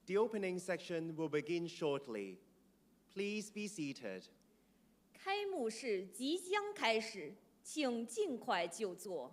The opening section will begin shortly. Please be seated. 开幕式即将开始，请尽快就座。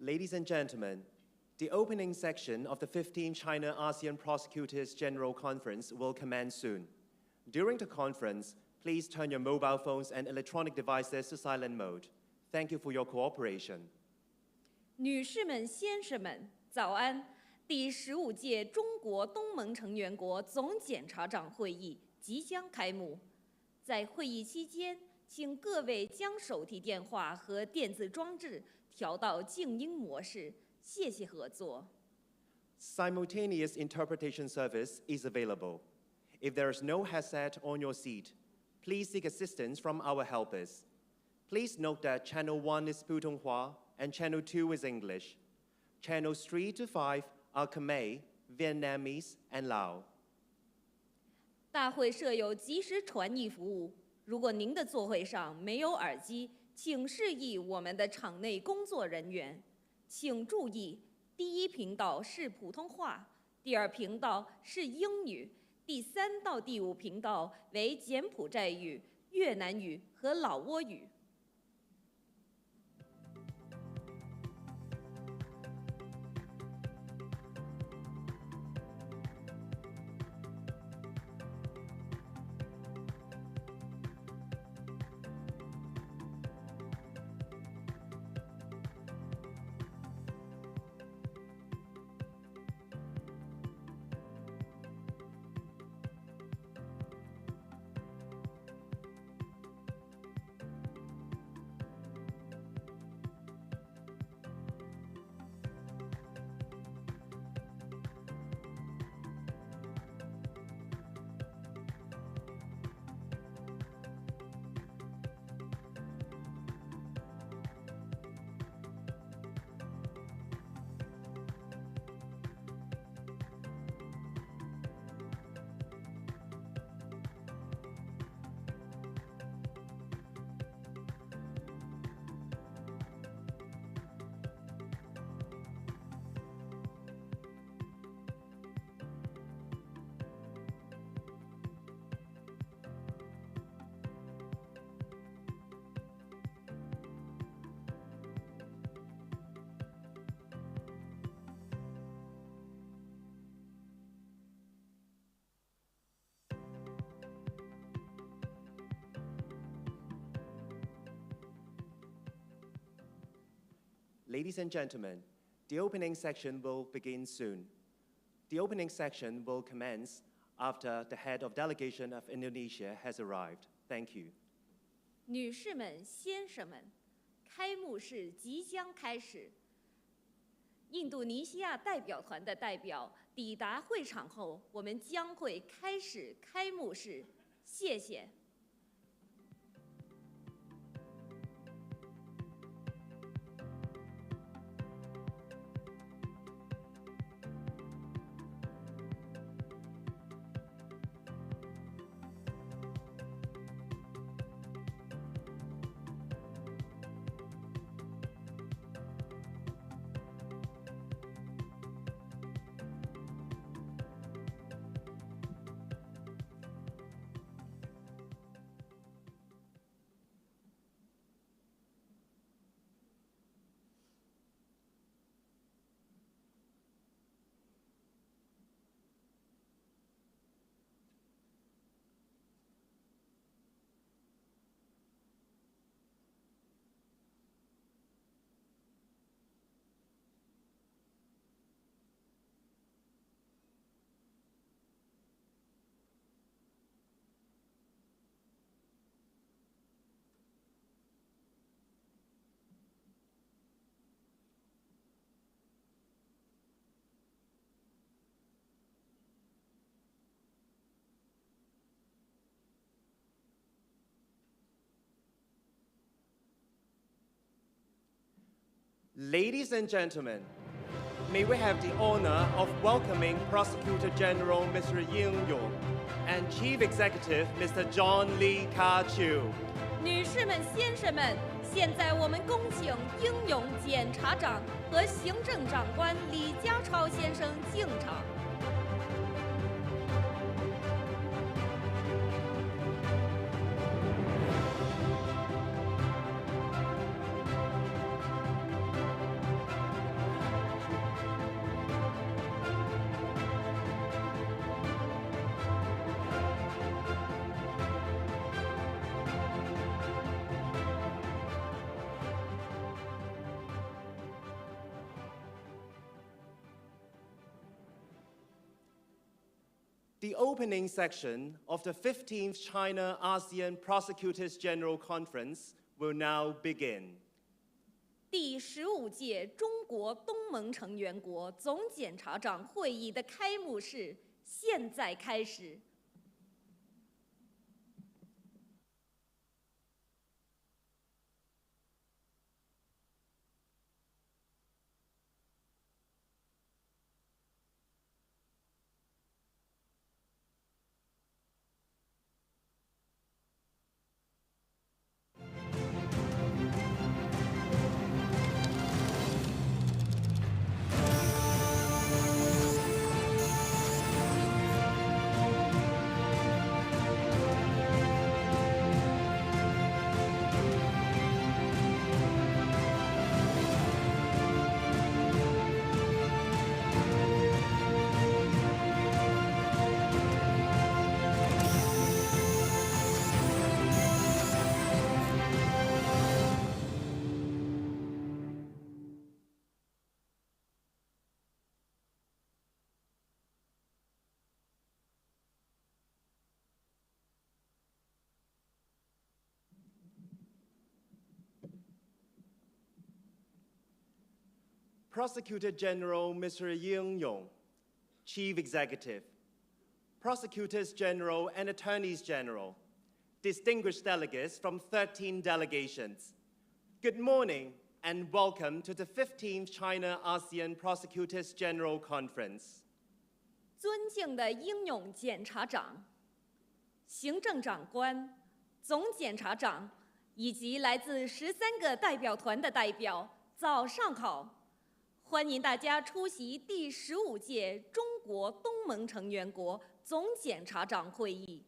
Ladies and gentlemen, the opening section of the 15th China ASEAN Prosecutors General Conference will commence soon. During the conference, please turn your mobile phones and electronic devices to silent mode. Thank you for your cooperation. 女士们、先生们，早安！第15届中国东盟成员国总检察长会议即将开幕。在会议期间，请各位将手提电话和电子装置调到静音模式。谢谢合作。Simultaneous interpretation service is available. If there is no headset on your seat, please seek assistance from our helpers. Please note that Channel 1 is Putonghua and Channel 2 is English. Channels 3 to 5 are Khmer, Vietnamese, and Lao. 大会设有即时传译服务。如果您的座位上没有耳机，请示意我们的场内工作人员。请注意，第一频道是普通话，第二频道是英语，第3到第5频道为柬埔寨语、越南语和老挝语。Ladies and gentlemen, the opening section will begin soon. The opening section will commence after the head of delegation of Indonesia has arrived. Thank you. 女士们、先生们，开幕式即将开始。印度尼西亚代表团的代表抵达会场后，我们将会开始开幕式。谢谢。Ladies and gentlemen, may we have the honor of welcoming Prosecutor General Mr.应勇 and Chief Executive Mr. John Lee Ka-chiu. 女士们、先生们，现在我们恭请应勇检察长和行政长官李家超先生进场。The opening section of the 15th China-ASEAN Prosecutors General Conference will now begin. 第15届中国东盟成员国总检察长会议的开幕式现在开始。Prosecutor General Mr.应勇, Chief Executive, Prosecutors General and Attorneys General, distinguished delegates from 13 delegations, good morning and welcome to the 15th China-ASEAN Prosecutors General Conference. 尊敬的应勇检察长、行政长官、总检察长以及来自13个代表团的代表，早上好！欢迎大家出席第15届中国东盟成员国总检察长会议。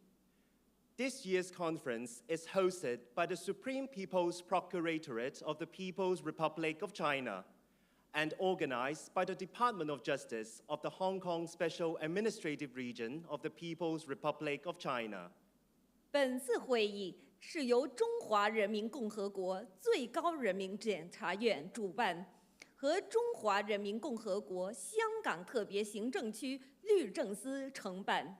This year's conference is hosted by the Supreme People's Procuratorate of the People's Republic of China and organized by the Department of Justice of the Hong Kong Special Administrative Region of the People's Republic of China. 本次会议是由中华人民共和国最高人民检察院主办，和中华人民共和国香港特别行政区律政司承办。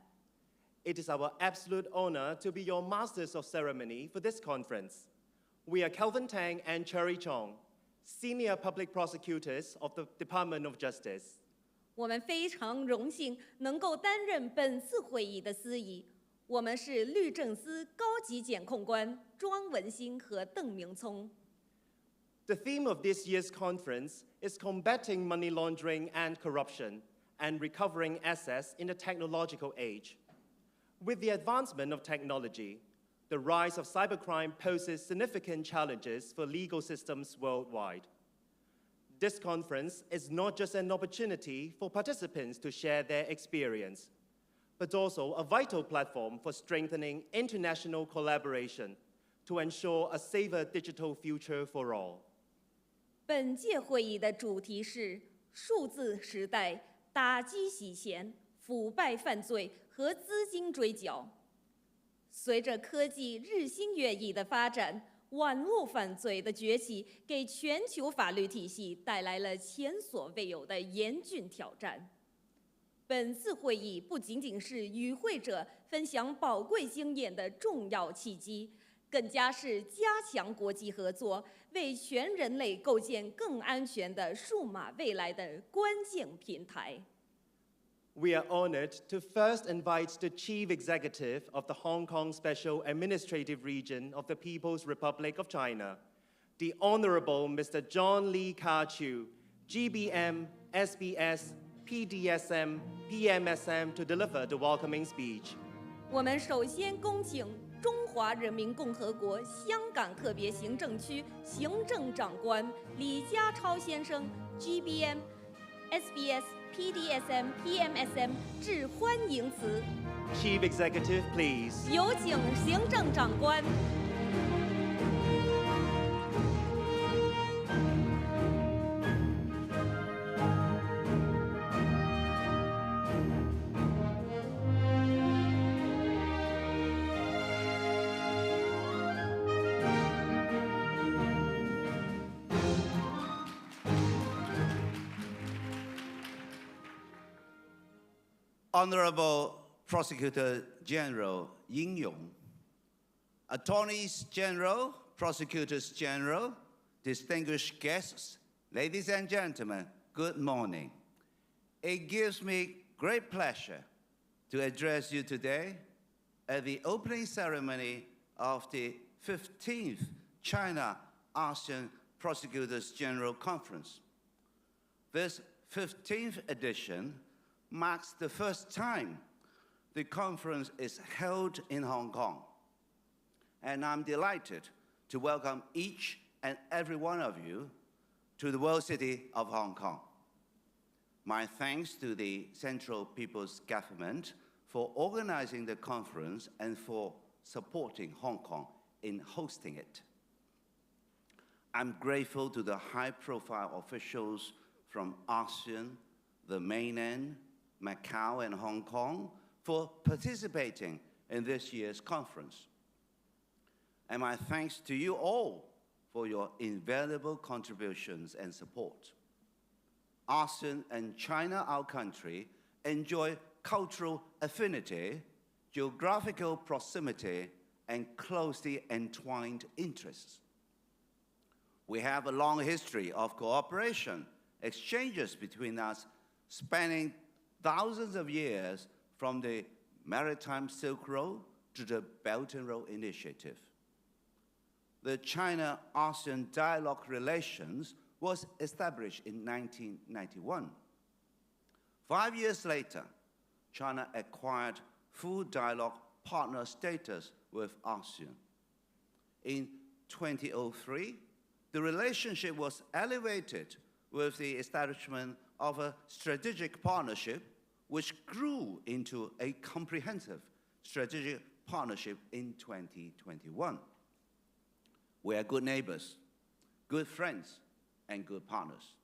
It is our absolute honor to be your masters of ceremony for this conference. We are Kelvin Tang and Cherry Chong, senior public prosecutors of the Department of Justice. 我们非常荣幸能够担任本次会议的司仪。我们是律政司高级检控官庄文兴和邓明聪。The theme of this year's conference is combating money laundering and corruption and recovering assets in the technological age. With the advancement of technology, the rise of cybercrime poses significant challenges for legal systems worldwide. This conference is not just an opportunity for participants to share their experience, but also a vital platform for strengthening international collaboration to ensure a safer digital future for all. 本届会议的主题是数字时代打击洗钱、腐败犯罪和资金追缴。随着科技日新月异的发展，网络犯罪的崛起给全球法律体系带来了前所未有的严峻挑战。本次会议不仅仅是与会者分享宝贵经验的重要契机，更加是加强国际合作，为全人类构建更安全的数码未来的关键平台。We are honored to first invite the Chief Executive of the Hong Kong Special Administrative Region of the People's Republic of China, the Honorable Mr. John Lee Ka-Chiu, GBM, SBS, PDSM, PMSM to deliver the welcoming speech. 我们首先恭请中华人民共和国香港特别行政区行政长官李家超先生 GBM、SBS、PDSM、PMSM 致欢迎词。Chief Executive, please. 有请行政长官。Honorable Prosecutor General应勇, Attorneys General, Prosecutors General, distinguished guests, ladies and gentlemen, good morning. It gives me great pleasure to address you today at the opening ceremony of the 15th China-ASEAN Prosecutors General Conference. This 15th edition marks the first time the conference is held in Hong Kong, and I'm delighted to welcome each and every one of you to the world city of Hong Kong. My thanks to the Central People's Government for organizing the conference and for supporting Hong Kong in hosting it. I'm grateful to the high-profile officials from ASEAN, the mainland, Macau, and Hong Kong for participating in this year's conference. And my thanks to you all for your invaluable contributions and support. ASEAN and China, our country, enjoy cultural affinity, geographical proximity, and closely entwined interests. We have a long history of cooperation, exchanges between us spanning thousands of years from the Maritime Silk Road to the Belt and Road Initiative. The China-ASEAN dialogue relations was established in 1991. 5 years later, China acquired full dialogue partner status with ASEAN. In 2003, the relationship was elevated with the establishment of a strategic partnership which grew into a comprehensive strategic partnership in 2021. We are good neighbors, good friends, and good partners.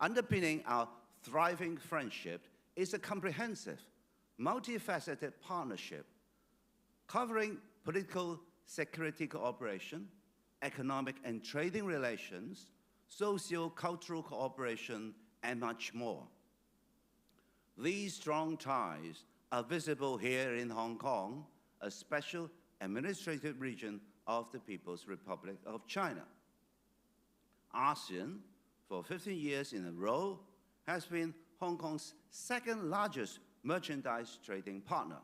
Underpinning our thriving friendship is a comprehensive, multifaceted partnership covering political security cooperation, economic and trading relations, socio-cultural cooperation, and much more. These strong ties are visible here in Hong Kong, a special administrative region of the People's Republic of China. ASEAN, for 15 years in a row, has been Hong Kong's second largest merchandise trading partner.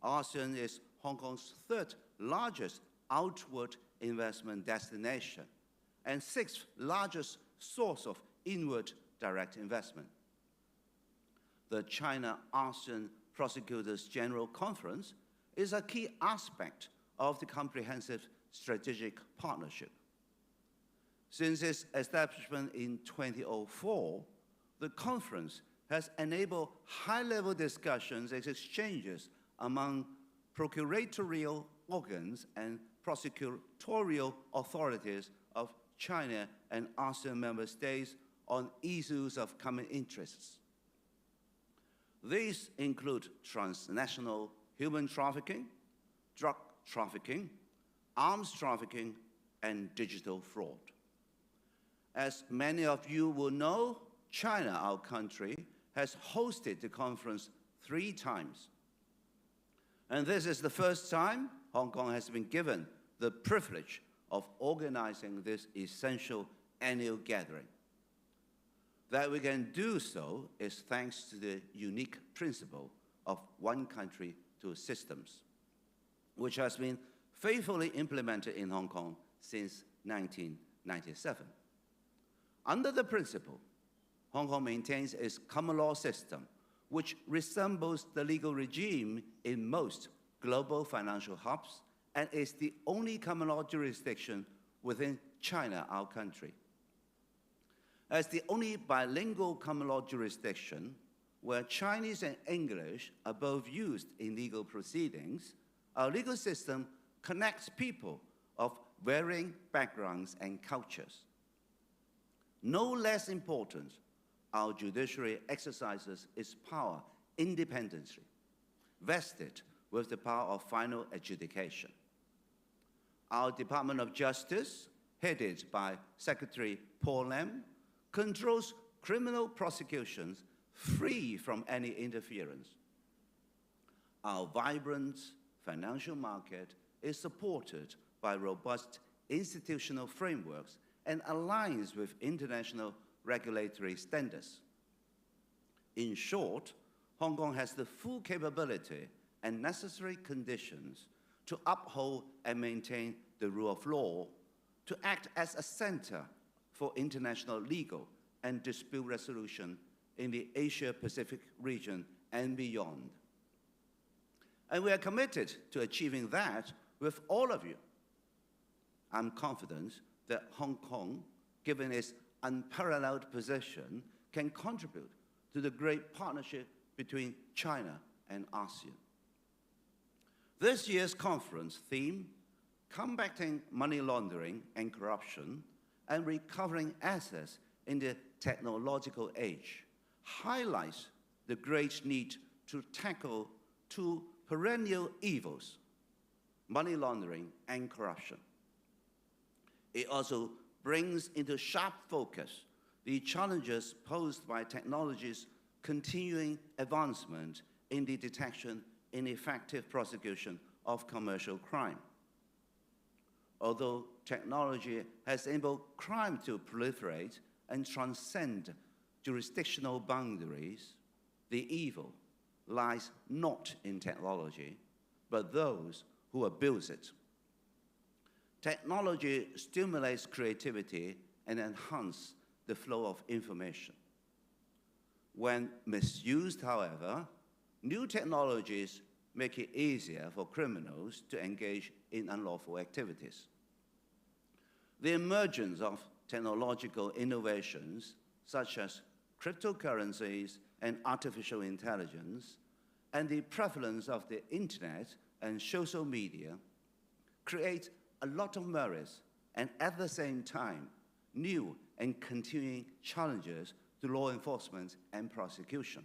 ASEAN is Hong Kong's third largest outward investment destination and sixth largest source of inward direct investment. The China-ASEAN Prosecutors General Conference is a key aspect of the comprehensive strategic partnership. Since its establishment in 2004, the conference has enabled high-level discussions and exchanges among procuratorial organs and prosecutorial authorities of China and ASEAN member states on issues of common interests. These include transnational human trafficking, drug trafficking, arms trafficking, and digital fraud. As many of you will know, China, our country, has hosted the conference 3 times. And this is the first time Hong Kong has been given the privilege of organizing this essential annual gathering. That we can do so is thanks to the unique principle of one country, two systems, which has been faithfully implemented in Hong Kong since 1997. Under the principle, Hong Kong maintains its common law system, which resembles the legal regime in most global financial hubs and is the only common law jurisdiction within China, our country. As the only bilingual common law jurisdiction where Chinese and English are both used in legal proceedings, our legal system connects people of varying backgrounds and cultures. No less important, our judiciary exercises its power independently, vested with the power of final adjudication. Our Department of Justice, headed by Secretary Paul Lam, controls criminal prosecutions free from any interference. Our vibrant financial market is supported by robust institutional frameworks and aligns with international regulatory standards. In short, Hong Kong has the full capability and necessary conditions to uphold and maintain the rule of law, to act as a center for international legal and dispute resolution in the Asia-Pacific region and beyond. And we are committed to achieving that with all of you. I'm confident that Hong Kong, given its unparalleled position, can contribute to the great partnership between China and ASEAN. This year's conference theme, Combating Money Laundering and Corruption and Recovering Assets in the Technological Age, highlights the great need to tackle two perennial evils, money laundering and corruption. It also brings into sharp focus the challenges posed by technology's continuing advancement in the detection and effective prosecution of commercial crime. Although technology has enabled crime to proliferate and transcend jurisdictional boundaries, the evil lies not in technology, but those who abuse it. Technology stimulates creativity and enhances the flow of information. When misused, however, new technologies make it easier for criminals to engage in unlawful activities. The emergence of technological innovations, such as cryptocurrencies and artificial intelligence, and the prevalence of the internet and social media, create a lot of merits and at the same time, new and continuing challenges to law enforcement and prosecution.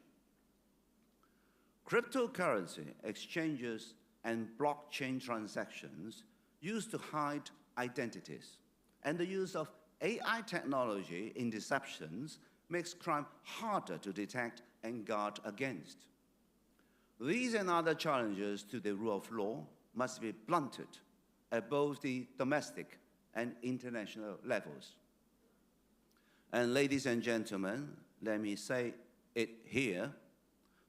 Cryptocurrency exchanges and blockchain transactions used to hide identities, and the use of AI technology in deceptions makes crime harder to detect and guard against. These and other challenges to the rule of law must be blunted at both the domestic and international levels. And ladies and gentlemen, let me say it here,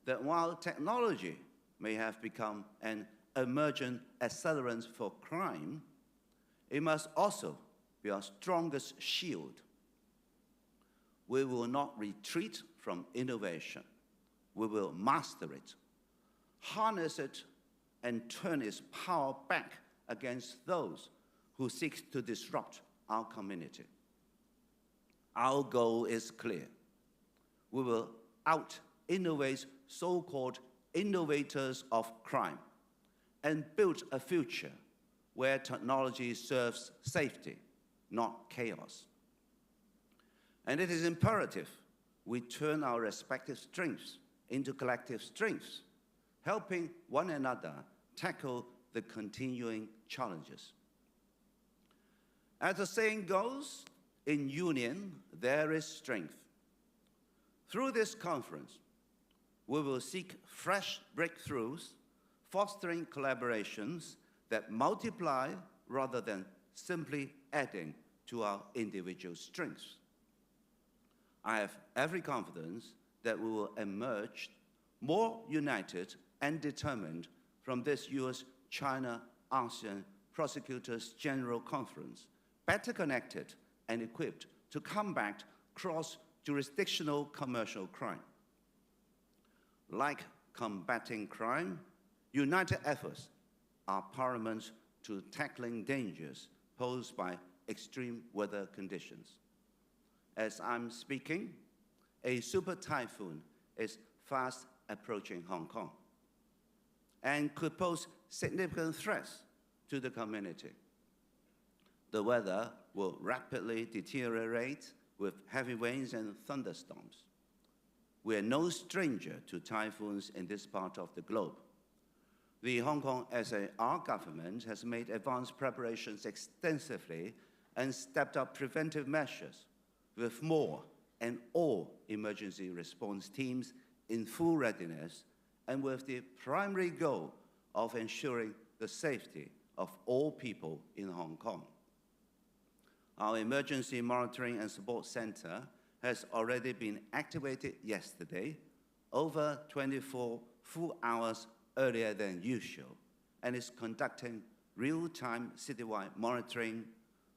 that while technology may have become an emergent accelerant for crime, it must also be our strongest shield. We will not retreat from innovation. We will master it, harness it, and turn its power back against those who seek to disrupt our community. Our goal is clear. We will out-innovate so-called innovators of crime and build a future where technology serves safety, not chaos. And it is imperative we turn our respective strengths into collective strengths, helping one another tackle the continuing challenges. As the saying goes, in union there is strength. Through this conference, we will seek fresh breakthroughs, fostering collaborations that multiply rather than simply adding to our individual strengths. I have every confidence that we will emerge more united and determined from this US-China-ASEAN Prosecutors General Conference, better connected and equipped to combat cross-jurisdictional commercial crime. Like combating crime, united efforts are paramount to tackling dangers posed by extreme weather conditions. As I'm speaking, a super typhoon is fast approaching Hong Kong and could pose significant threats to the community. The weather will rapidly deteriorate with heavy rains and thunderstorms. We are no stranger to typhoons in this part of the globe. The Hong Kong SAR government has made advanced preparations extensively and stepped up preventive measures with more and all emergency response teams in full readiness and with the primary goal of ensuring the safety of all people in Hong Kong. Our Emergency Monitoring and Support Center has already been activated yesterday, over 24 full hours earlier than usual, and is conducting real-time citywide monitoring,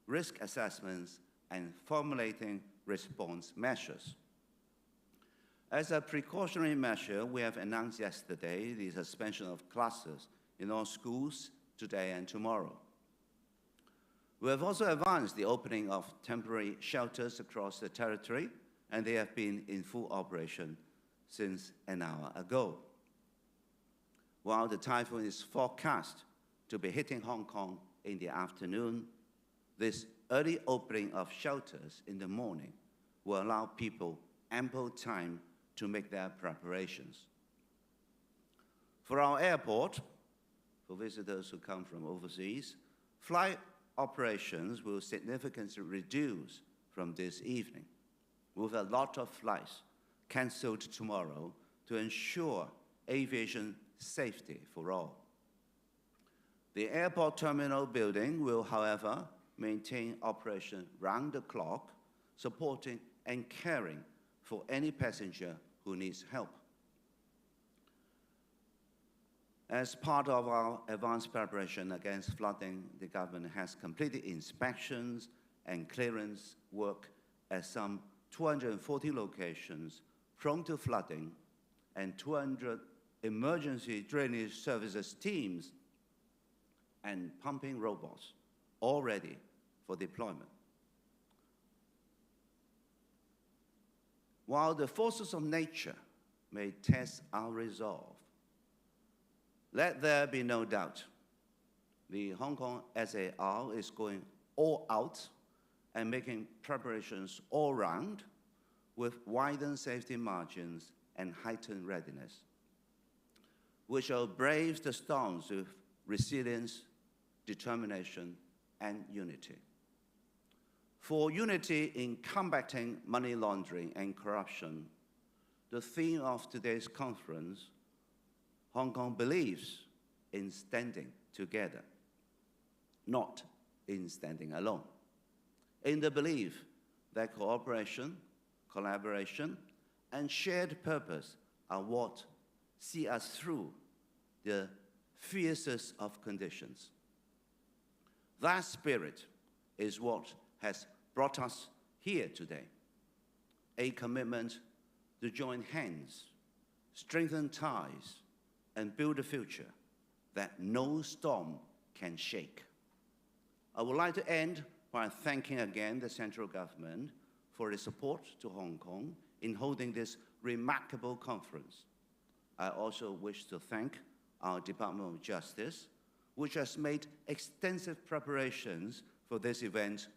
risk assessments, and formulating response measures. As a precautionary measure, we have announced yesterday the suspension of classes in all schools today and tomorrow. We have also advanced the opening of temporary shelters across the territory, and they have been in full operation since an hour ago. While the typhoon is forecast to be hitting Hong Kong in the afternoon, this early opening of shelters in the morning will allow people ample time to make their preparations. For our airport, for visitors who come from overseas, flight operations will significantly reduce from this evening, with a lot of flights cancelled tomorrow to ensure aviation safety for all. The airport terminal building will, however, maintain operation round the clock, supporting and caring for any passenger who needs help. As part of our advanced preparation against flooding, the government has completed inspections and clearance work at some 240 locations prone to flooding, and 200 emergency drainage services teams and pumping robots all ready for deployment. While the forces of nature may test our resolve, let there be no doubt the Hong Kong SAR is going all out and making preparations all round with widened safety margins and heightened readiness. We shall brave the storms with resilience, determination, and unity. For unity in combating money laundering and corruption, the theme of today's conference, Hong Kong believes in standing together, not in standing alone, in the belief that cooperation, collaboration, and shared purpose are what see us through the fiercest of conditions. That spirit is what has brought us here today, a commitment to join hands, strengthen ties, and build a future that no storm can shake. I would like to end by thanking again the central government for its support to Hong Kong in holding this remarkable conference. I also wish to thank our Department of Justice, which has made extensive preparations for this event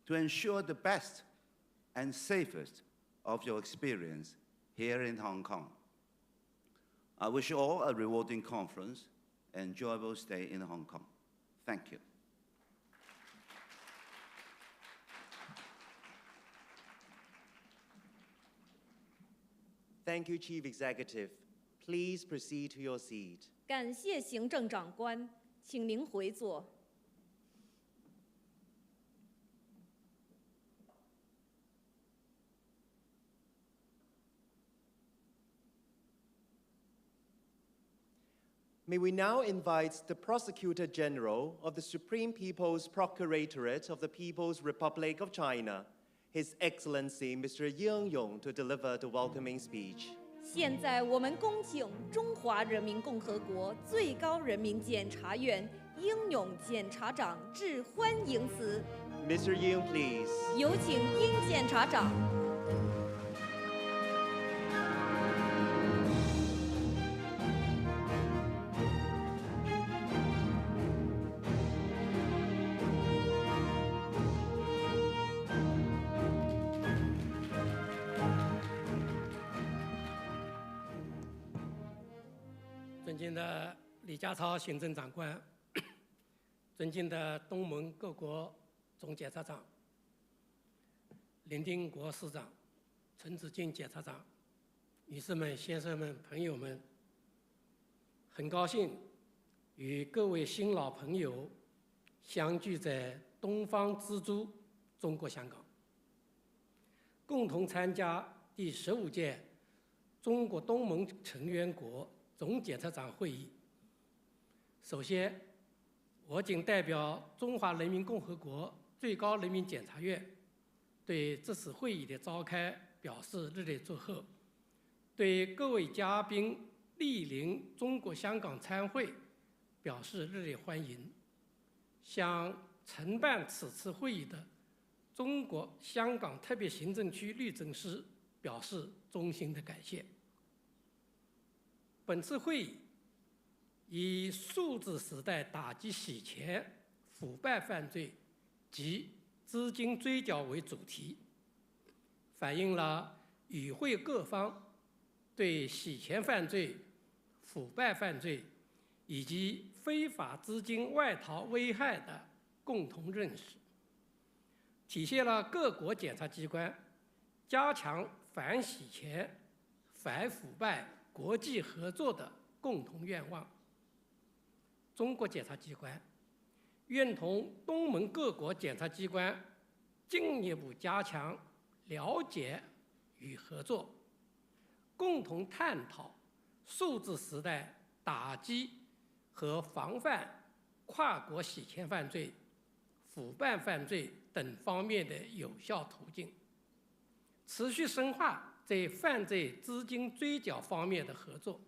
to ensure the best and safest of your experience here in Hong Kong. I wish you all a rewarding conference and enjoyable stay in Hong Kong. Thank you. Thank you, Chief Executive. Please proceed to your seat. 感谢行政长官，请您回座。May we now invite the Prosecutor General of the Supreme People's Procuratorate of the People's Republic of China, His Excellency Mr.应勇, to deliver the welcoming speech. 现在我们恭请中华人民共和国最高人民检察院应勇检察长致欢迎词。Mr. Yung, please. 有请应检察长。尊敬的李家超行政长官，尊敬的东盟各国总检察长，林丁国司长，陈子敬检察长，女士们、先生们、朋友们，很高兴与各位新老朋友相聚在东方之珠中国香港，共同参加第15届中国东盟成员国总检察长会议。首先，我谨代表中华人民共和国最高人民检察院对这次会议的召开表示热烈祝贺，对各位嘉宾莅临中国香港参会表示热烈欢迎，向承办此次会议的中国香港特别行政区律政司表示衷心的感谢。本次会议以数字时代打击洗钱、腐败犯罪及资金追缴为主题，反映了与会各方对洗钱犯罪、腐败犯罪以及非法资金外逃危害的共同认识，体现了各国检察机关加强反洗钱、反腐败国际合作的共同愿望。中国检察机关愿同东盟各国检察机关进一步加强了解与合作，共同探讨数字时代打击和防范跨国洗钱犯罪、腐败犯罪等方面的有效途径，持续深化在犯罪资金追缴方面的合作，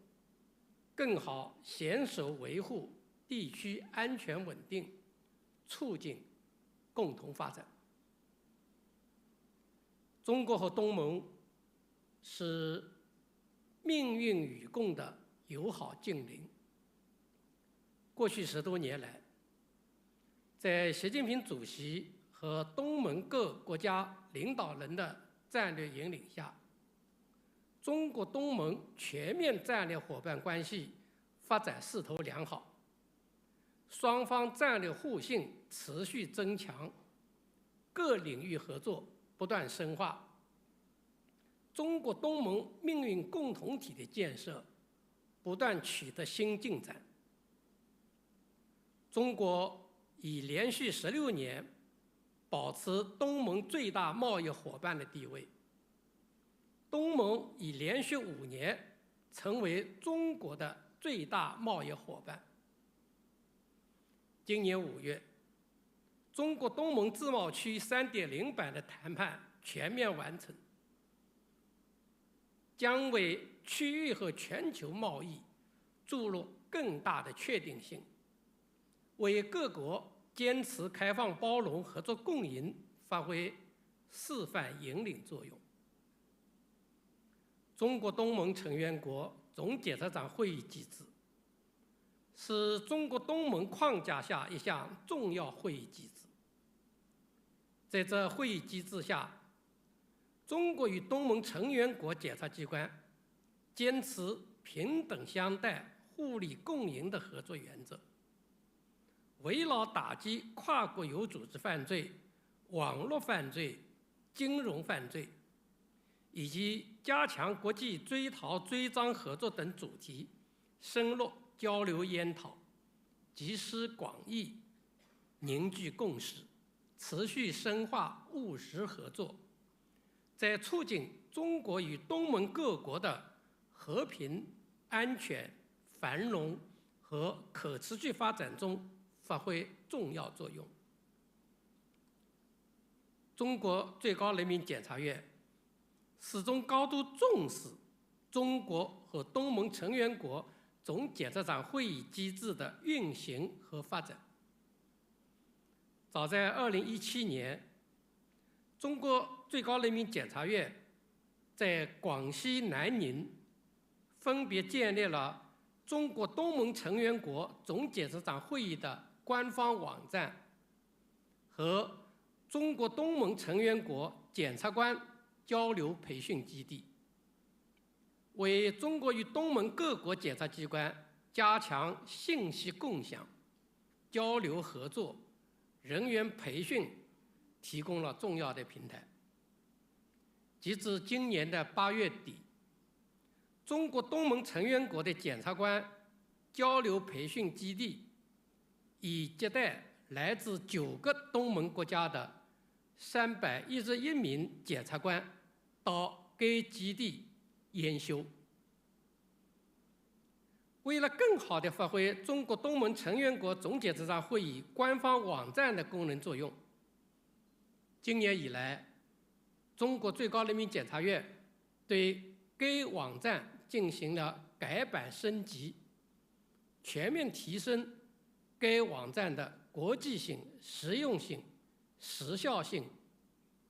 更好携手维护地区安全稳定，促进共同发展。中国和东盟是命运与共的友好近邻。过去10多年来，在习近平主席和东盟各国家领导人的战略引领下，中国东盟全面战略伙伴关系发展势头良好，双方战略互信持续增强，各领域合作不断深化，中国东盟命运共同体的建设不断取得新进展。中国已连续16年保持东盟最大贸易伙伴的地位，东盟已连续5年成为中国的最大贸易伙伴。今年5月，中国东盟自贸区3.0版的谈判全面完成，将为区域和全球贸易注入更大的确定性，为各国坚持开放包容、合作共赢发挥示范引领作用。中国东盟成员国总检察长会议机制是中国东盟框架下一项重要会议机制。在这会议机制下，中国与东盟成员国检察机关坚持平等相待、互利共赢的合作原则，围绕打击跨国有组织犯罪、网络犯罪、金融犯罪，以及加强国际追逃追赃合作等主题，深入交流研讨，集思广益，凝聚共识，持续深化务实合作，在促进中国与东盟各国的和平、安全、繁荣和可持续发展中发挥重要作用。中国最高人民检察院始终高度重视中国和东盟成员国总检察长会议机制的运行和发展。早在2017年，中国最高人民检察院在广西南宁分别建立了中国东盟成员国总检察长会议的官方网站和中国东盟成员国检察官交流培训基地，为中国与东盟各国检察机关加强信息共享、交流合作、人员培训提供了重要的平台。截至今年的8月底，中国东盟成员国的检察官交流培训基地，以接待来自9个东盟国家的311名检察官到该基地研修。为了更好地发挥中国东盟成员国总检察长会议官方网站的功能作用，今年以来，中国最高人民检察院对该网站进行了改版升级，全面提升该网站的国际性、实用性、时效性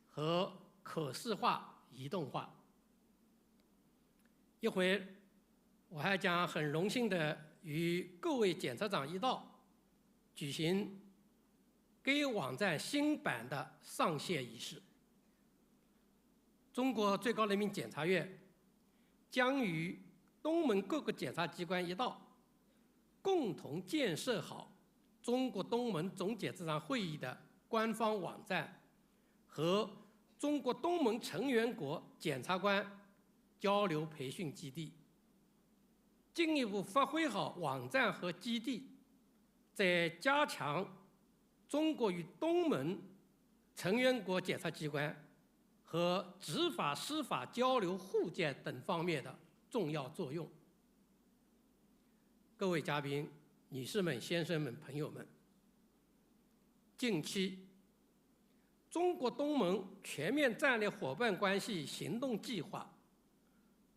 和可视化、移动化。一会我还将很荣幸地与各位检察长一道举行该网站新版的上线仪式。中国最高人民检察院将与东盟各个检察机关一道，共同建设好中国东盟总检察长会议的官方网站和中国东盟成员国检察官交流培训基地，进一步发挥好网站和基地在加强中国与东盟成员国检察机关和执法司法交流互鉴等方面的重要作用。各位嘉宾、女士们、先生们、朋友们，近期，中国东盟全面战略伙伴关系行动计划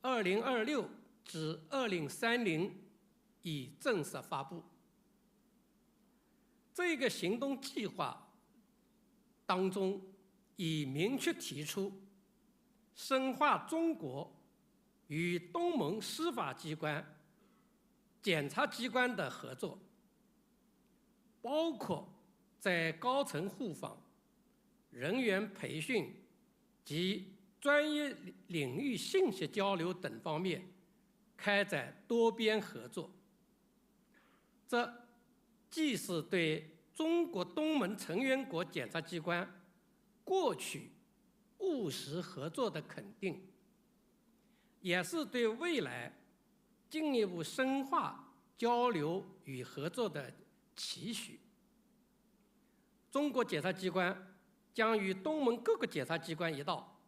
2026至2030已正式发布。这个行动计划当中已明确提出，深化中国与东盟司法机关、检察机关的合作，包括在高层互访、人员培训及专业领域信息交流等方面开展多边合作。这既是对中国东盟成员国检察机关过去务实合作的肯定，也是对未来进一步深化交流与合作的期许。中国检察机关将与东盟各个检察机关一道，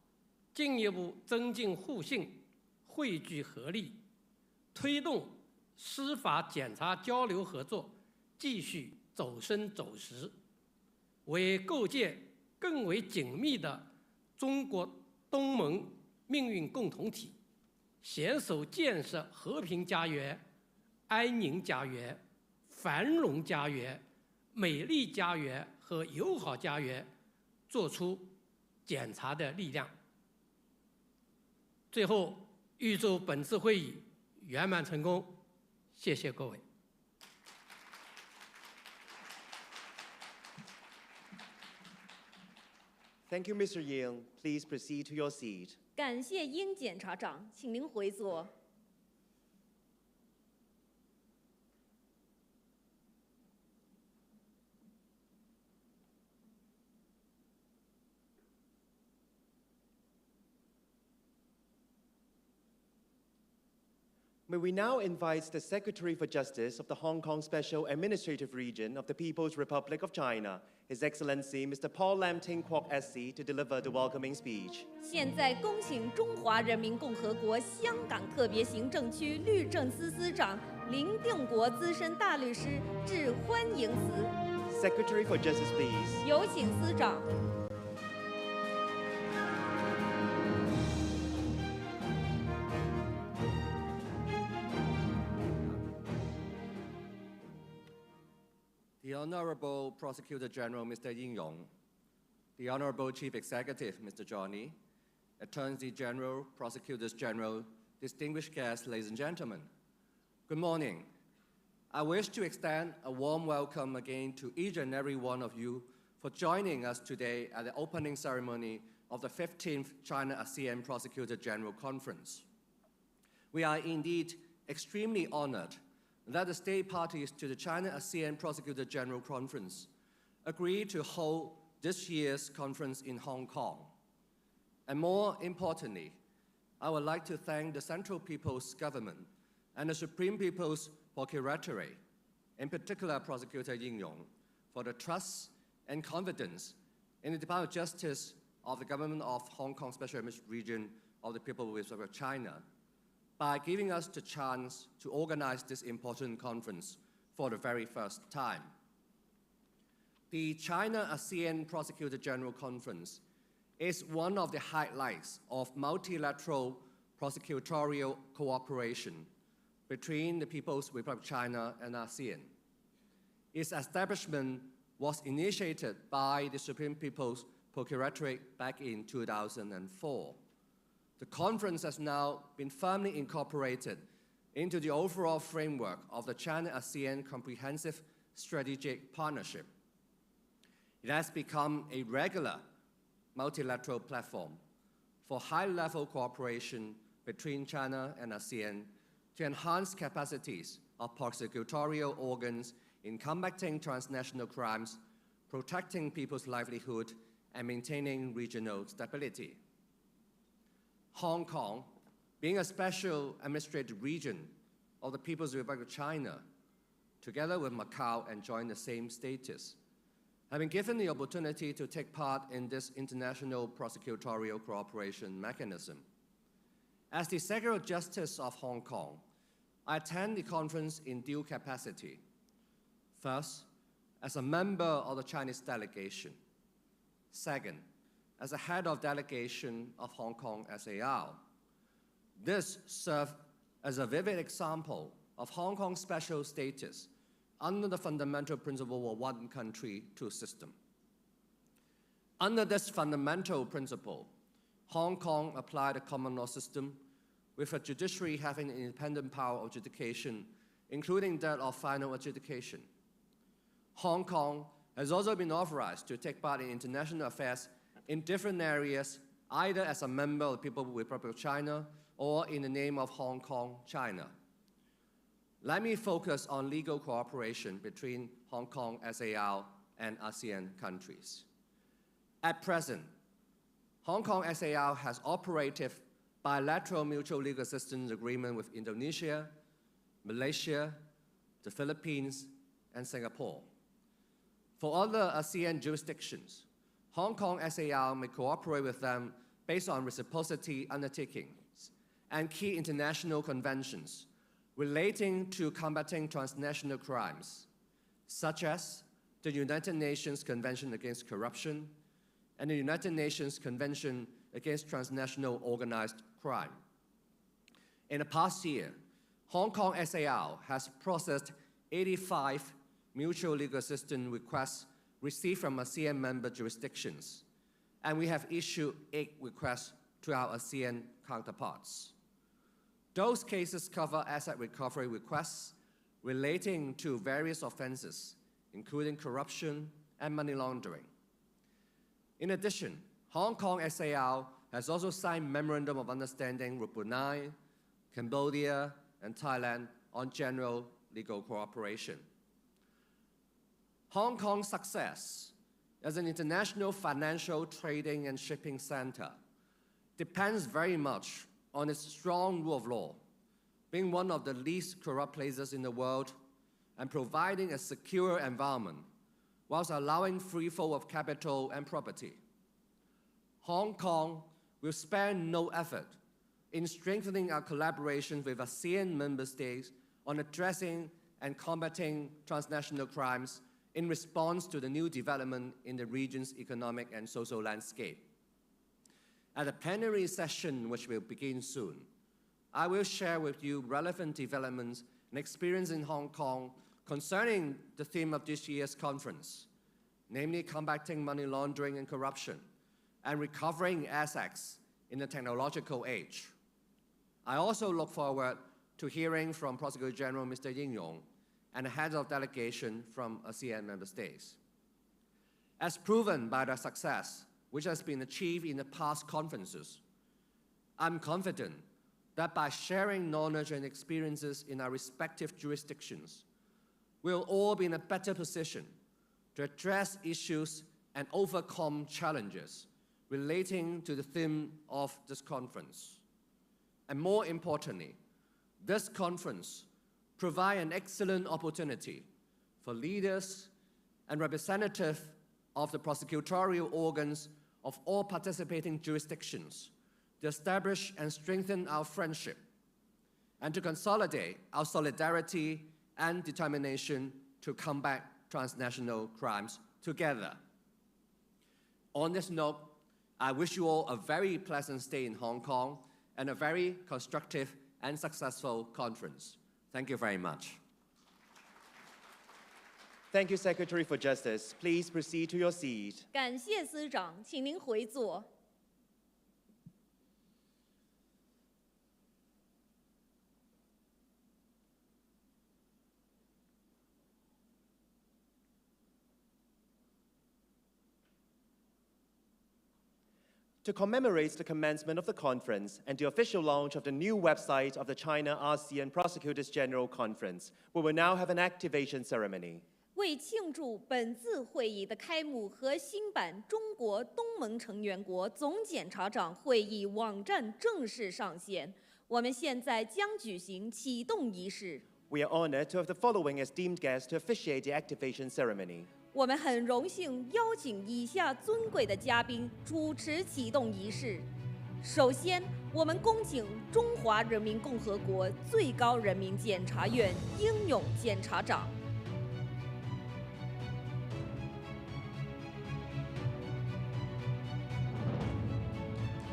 进一步增进互信，汇聚合力，推动司法检察交流合作继续走深走实，为构建更为紧密的中国东盟命运共同体，携手建设和平家园、安宁家园、繁荣家园、美丽家园和友好家园做出检察的力量。最后，预祝本次会议圆满成功，谢谢各位。Thank you, Mr. Ying. Please proceed to your seat. 感谢殷检察长，请您回座。May we now invite the Secretary for Justice of the Hong Kong Special Administrative Region of the People's Republic of China, His Excellency Mr. Paul Lam Ting Kwok SC, to deliver the welcoming speech. 现在恭请中华人民共和国香港特别行政区律政司司长林定国资深大律师致欢迎词。Secretary for Justice, please. 有请司长。The Honorable Prosecutor General, Mr. Ying Yong, the Honorable Chief Executive, Mr. Johnny, Attorney General, Prosecutors General, distinguished guests, ladies and gentlemen, good morning. I wish to extend a warm welcome again to each and every one of you for joining us today at the opening ceremony of the 15th China-ASEAN Prosecutor General Conference. We are indeed extremely honored that the state parties to the China-ASEAN Prosecutor General Conference agreed to hold this year's conference in Hong Kong. And more importantly, I would like to thank the Central People's Government and the Supreme People's Procuratorate, in particular Prosecutor應勇, for the trust and confidence in the Department of Justice of the Government of Hong Kong Special Administrative Region of the People's Republic of China by giving us the chance to organize this important conference for the very first time. The China-ASEAN Prosecutor General Conference is one of the highlights of multilateral prosecutorial cooperation between the People's Republic of China and ASEAN. Its establishment was initiated by the Supreme People's Procuratorate back in 2004. The conference has now been firmly incorporated into the overall framework of the China-ASEAN Comprehensive Strategic Partnership. It has become a regular multilateral platform for high-level cooperation between China and ASEAN to enhance capacities of prosecutorial organs in combating transnational crimes, protecting people's livelihood, and maintaining regional stability. Hong Kong, being a special administrative region of the People's Republic of China, together with Macau enjoying the same status, have been given the opportunity to take part in this international prosecutorial cooperation mechanism. As the Secretary of Justice of Hong Kong, I attend the conference in dual capacity. First, as a member of the Chinese delegation. Second, as a head of delegation of Hong Kong SAR. This served as a vivid example of Hong Kong's special status under the fundamental principle of one country, two systems. Under this fundamental principle, Hong Kong applied a common law system with a judiciary having an independent power of adjudication, including that of final adjudication. Hong Kong has also been authorized to take part in international affairs in different areas, either as a member of the People's Republic of China or in the name of Hong Kong, China. Let me focus on legal cooperation between Hong Kong SAR and ASEAN countries. At present, Hong Kong SAR has operative bilateral mutual legal assistance agreement with Indonesia, Malaysia, the Philippines, and Singapore. For other ASEAN jurisdictions, Hong Kong SAR may cooperate with them based on reciprocity undertakings and key international conventions relating to combating transnational crimes, such as the United Nations Convention Against Corruption and the United Nations Convention Against Transnational Organized Crime. In the past year, Hong Kong SAR has processed 85 mutual legal assistance requests received from ASEAN member jurisdictions, and we have issued 8 requests to our ASEAN counterparts. Those cases cover asset recovery requests relating to various offenses, including corruption and money laundering. In addition, Hong Kong SAR has also signed Memorandum of Understanding with Brunei, Cambodia, and Thailand on general legal cooperation. Hong Kong's success as an international financial, trading, and shipping center depends very much on its strong rule of law, being one of the least corrupt places in the world and providing a secure environment whilst allowing free flow of capital and property. Hong Kong will spare no effort in strengthening our collaboration with ASEAN member states on addressing and combating transnational crimes in response to the new development in the region's economic and social landscape. At the plenary session, which will begin soon, I will share with you relevant developments and experience in Hong Kong concerning the theme of this year's conference, namely combating money laundering and corruption and recovering assets in the technological age. I also look forward to hearing from Prosecutor General Mr.應勇and the heads of delegation from ASEAN member states. As proven by the success which has been achieved in the past conferences, I'm confident that by sharing knowledge and experiences in our respective jurisdictions, we'll all be in a better position to address issues and overcome challenges relating to the theme of this conference. And more importantly, this conference provide an excellent opportunity for leaders and representatives of the prosecutorial organs of all participating jurisdictions to establish and strengthen our friendship and to consolidate our solidarity and determination to combat transnational crimes together. On this note, I wish you all a very pleasant stay in Hong Kong and a very constructive and successful conference. Thank you very much. Thank you, Secretary for Justice. Please proceed to your seat. 感谢司长，请您回座。To commemorate the commencement of the conference and the official launch of the new website of the China-ASEAN Prosecutors General Conference, we will now have an activation ceremony. 为庆祝本次会议的开幕和新版中国东盟成员国总检察长会议网站正式上线，我们现在将举行启动仪式。We are honored to have the following esteemed guests to officiate the activation ceremony. 我们很荣幸邀请以下尊贵的嘉宾主持启动仪式。首先，我们恭请中华人民共和国最高人民检察院应勇检察长。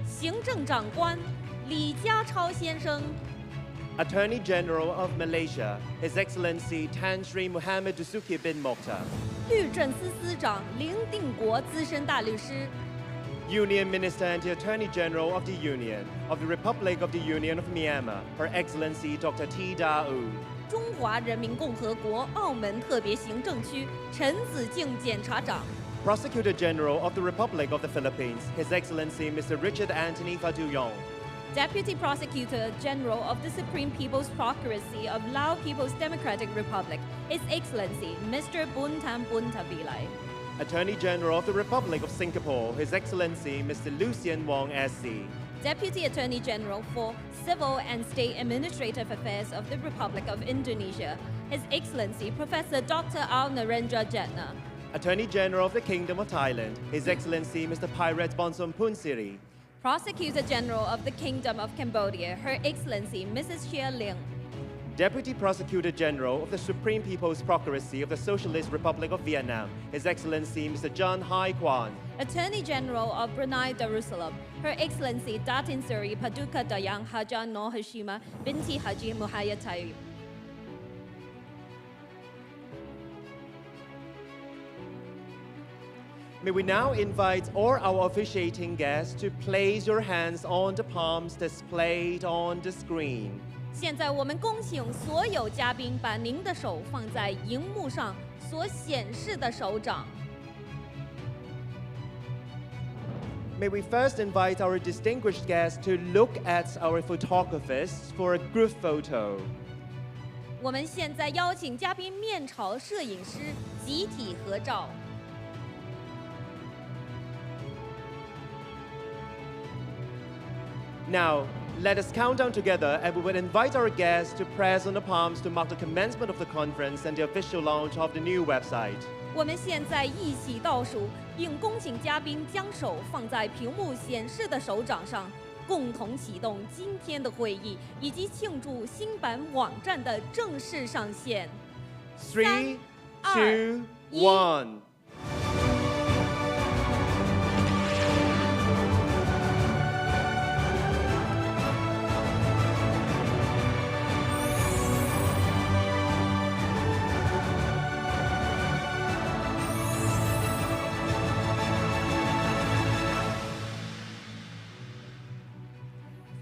行政长官李家超先生。Attorney General of Malaysia, His Excellency Tan Sri Muhammad Dasuki bin Mokhtar. 律政司司长林定国资深大律师。Union Minister and the Attorney General of the Union of the Republic of the Union of Myanmar, Her Excellency Dr. T. Da U. 中华人民共和国澳门特别行政区陈子敬检察长。Prosecutor General of the Republic of the Philippines, His Excellency Mr. Richard Anthony Faduyong. Deputy Prosecutor General of the Supreme People's Procuracy of Lao People's Democratic Republic, His Excellency Mr. Buntam Buntavilai. Attorney General of the Republic of Singapore, His Excellency Mr. Lucian Wong SC. Deputy Attorney General for Civil and State Administrative Affairs of the Republic of Indonesia, His Excellency Professor Dr. Al Narendra Jetna. Attorney General of the Kingdom of Thailand, His Excellency Mr. Pirate Bonsom Punsiri. Prosecutor General of the Kingdom of Cambodia, Her Excellency Mrs. Xie Ling. Deputy Prosecutor General of the Supreme People's Procuracy of the Socialist Republic of Vietnam, His Excellency Mr. John Hai Quan. Attorney General of Brunei Darussalam, Her Excellency Datin Seri Paduka Dayang Haja Noor Hashima binti Haji Muhayyad Tayyib. May we now invite all our officiating guests to place your hands on the palms displayed on the screen. 现在我们恭请所有嘉宾把您的手放在荧幕上所显示的手掌。May we first invite our distinguished guests to look at our photographers for a group photo. 我们现在邀请嘉宾面朝摄影师集体合照。Now, let us count down together and we will invite our guests to press on the palms to mark the commencement of the conference and the official launch of the new website. 我们现在一起倒数，并恭请嘉宾将手放在屏幕显示的手掌上，共同启动今天的会议，以及庆祝新版网站的正式上线。3, 2, 2, 1.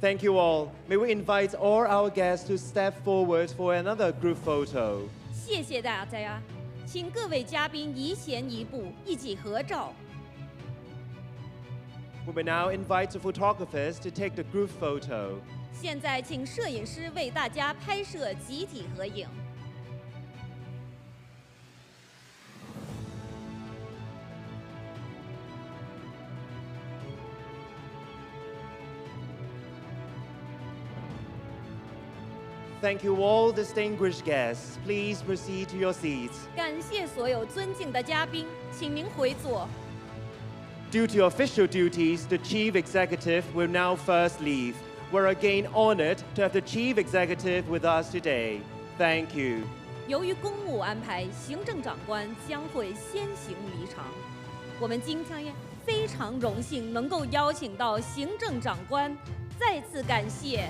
Thank you all. May we invite all our guests to step forward for another group photo. 谢谢大家，请各位嘉宾移前一步，一起合照。We will now invite the photographers to take the group photo. 现在请摄影师为大家拍摄集体合影。Thank you all distinguished guests. Please proceed to your seats. 感谢所有尊敬的嘉宾，请您回座。Due to official duties, the Chief Executive will now first leave. We're again honored to have the Chief Executive with us today. Thank you. 由于公务安排，行政长官将会先行离场。我们今天非常荣幸能够邀请到行政长官，再次感谢